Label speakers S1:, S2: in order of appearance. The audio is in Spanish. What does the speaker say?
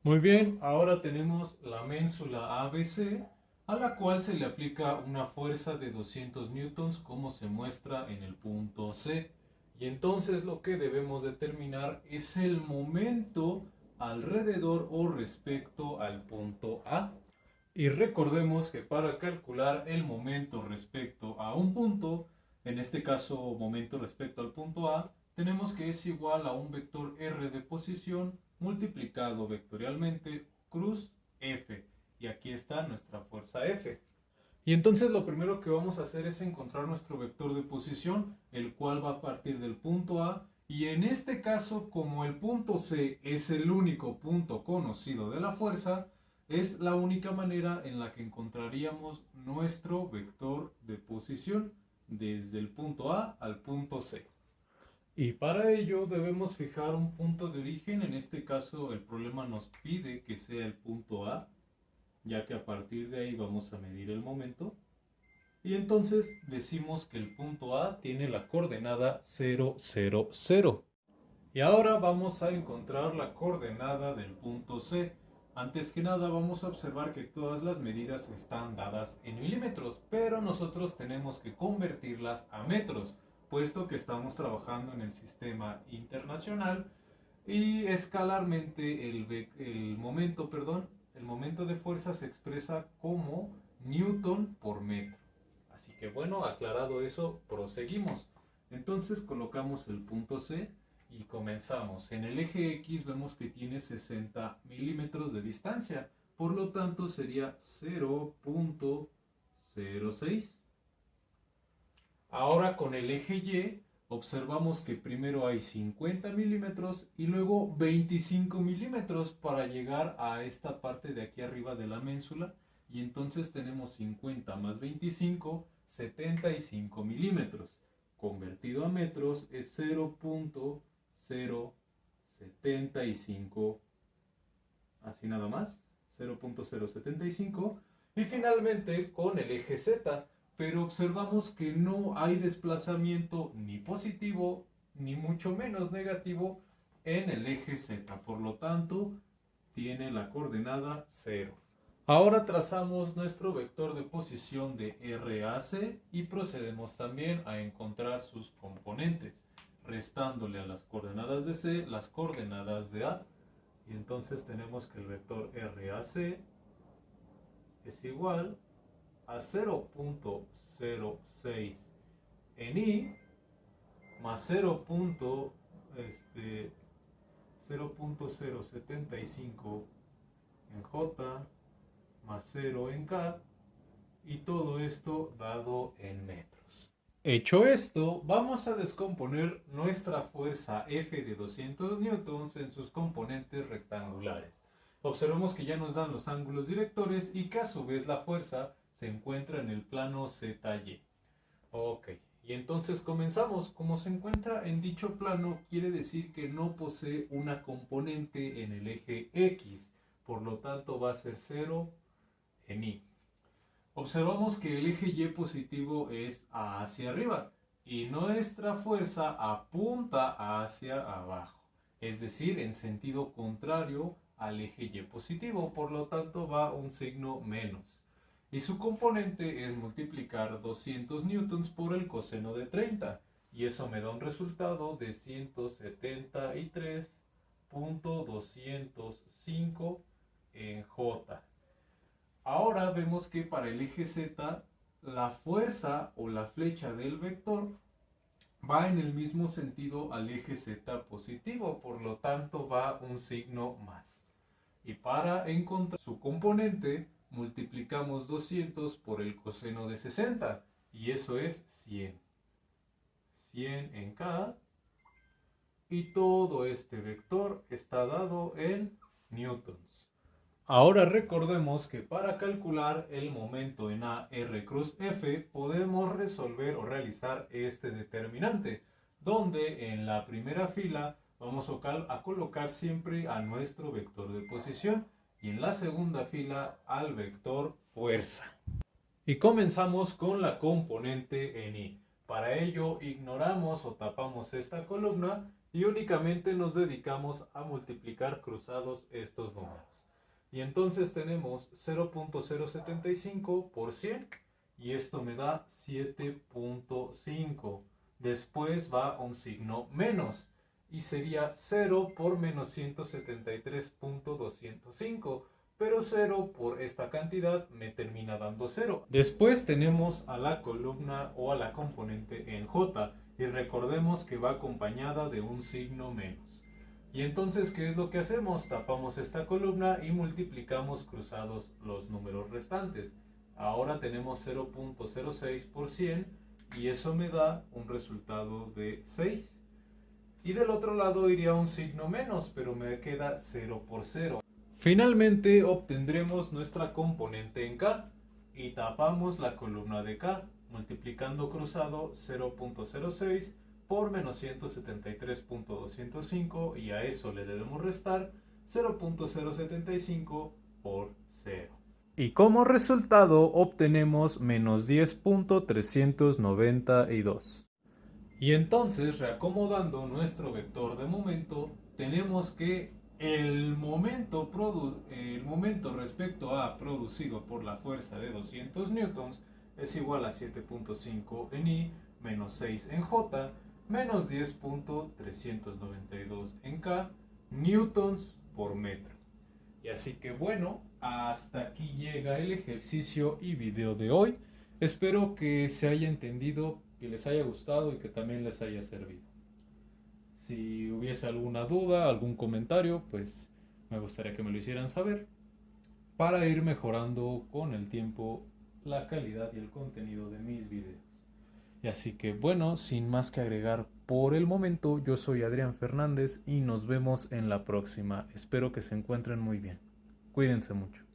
S1: Muy bien, ahora tenemos la ménsula ABC, a la cual se le aplica una fuerza de 200 newtons como se muestra en el punto C. Y entonces lo que debemos determinar es el momento alrededor o respecto al punto A. Y recordemos que para calcular el momento respecto a un punto, en este caso momento respecto al punto A, tenemos que es igual a un vector r de posición multiplicado vectorialmente cruz F. Y aquí está nuestra fuerza F. Y entonces lo primero que vamos a hacer es encontrar nuestro vector de posición, el cual va a partir del punto A. Y en este caso, como el punto C es el único punto conocido de la fuerza, es la única manera en la que encontraríamos nuestro vector de posición desde el punto A al punto C. Y para ello debemos fijar un punto de origen, en este caso el problema nos pide que sea el punto A, ya que a partir de ahí vamos a medir el momento. Y entonces decimos que el punto A tiene la coordenada 0, 0, 0. Y ahora vamos a encontrar la coordenada del punto C. Antes que nada vamos a observar que todas las medidas están dadas en milímetros, pero nosotros tenemos que convertirlas a metros, puesto que estamos trabajando en el sistema internacional y escalarmente el momento de fuerza se expresa como newton por metro. Así que bueno, aclarado eso, proseguimos. Entonces colocamos el punto C y comenzamos. En el eje X vemos que tiene 60 milímetros de distancia, por lo tanto sería 0.06. Ahora con el eje Y observamos que primero hay 50 milímetros y luego 25 milímetros para llegar a esta parte de aquí arriba de la ménsula, y entonces tenemos 50 más 25, 75 milímetros. Convertido a metros es 0.075, así nada más, 0.075. Y finalmente con el eje Z, pero observamos que no hay desplazamiento ni positivo ni mucho menos negativo en el eje Z, por lo tanto tiene la coordenada 0. Ahora trazamos nuestro vector de posición de RAC y procedemos también a encontrar sus componentes, restándole a las coordenadas de C las coordenadas de A. Y entonces tenemos que el vector RAC es igual a 0.06 en I más 0.075 en J más 0 en K, y todo esto dado en metros. Hecho esto, vamos a descomponer nuestra fuerza F de 200 newtons en sus componentes rectangulares. Observemos que ya nos dan los ángulos directores y que a su vez la fuerza se encuentra en el plano ZY. Ok, y entonces comenzamos. Como se encuentra en dicho plano, quiere decir que no posee una componente en el eje X, por lo tanto va a ser 0 en Y. Observamos que el eje Y positivo es hacia arriba y nuestra fuerza apunta hacia abajo, es decir, en sentido contrario al eje Y positivo, por lo tanto va un signo menos. Y su componente es multiplicar 200 newtons por el coseno de 30, y eso me da un resultado de 173.205 en J. Ahora vemos que para el eje Z, la fuerza o la flecha del vector va en el mismo sentido al eje Z positivo, por lo tanto va un signo más. Y para encontrar su componente, multiplicamos 200 por el coseno de 60, y eso es 100. 100 en K, y todo este vector está dado en newtons. Ahora recordemos que para calcular el momento en A, R cruz F, podemos resolver o realizar este determinante, donde en la primera fila vamos a colocar siempre a nuestro vector de posición y en la segunda fila al vector fuerza. Y comenzamos con la componente en I. Para ello ignoramos o tapamos esta columna y únicamente nos dedicamos a multiplicar cruzados estos números. Y entonces tenemos 0.075 por 100 y esto me da 7.5. Después va un signo menos y sería 0 por menos 173.205. Pero 0 por esta cantidad me termina dando 0. Después tenemos a la columna o a la componente en J y recordemos que va acompañada de un signo menos. Y entonces, ¿qué es lo que hacemos? Tapamos esta columna y multiplicamos cruzados los números restantes. Ahora tenemos 0.06 por 100 y eso me da un resultado de 6. Y del otro lado iría un signo menos, pero me queda 0 por 0. Finalmente obtendremos nuestra componente en K y tapamos la columna de K, multiplicando cruzado 0.06 por menos 173.205 y a eso le debemos restar 0.075 por 0. Y como resultado obtenemos menos 10.392. Y entonces, reacomodando nuestro vector de momento, tenemos que el momento respecto a producido por la fuerza de 200 newtons es igual a 7.5 en I menos 6 en J menos 10.392 en K newtons por metro. Y así que bueno, hasta aquí llega el ejercicio y video de hoy. Espero que se haya entendido, que les haya gustado y que también les haya servido. Si hubiese alguna duda, algún comentario, pues me gustaría que me lo hicieran saber para ir mejorando con el tiempo la calidad y el contenido de mis videos. Y así que bueno, sin más que agregar por el momento, yo soy Adrián Fernández y nos vemos en la próxima. Espero que se encuentren muy bien. Cuídense mucho.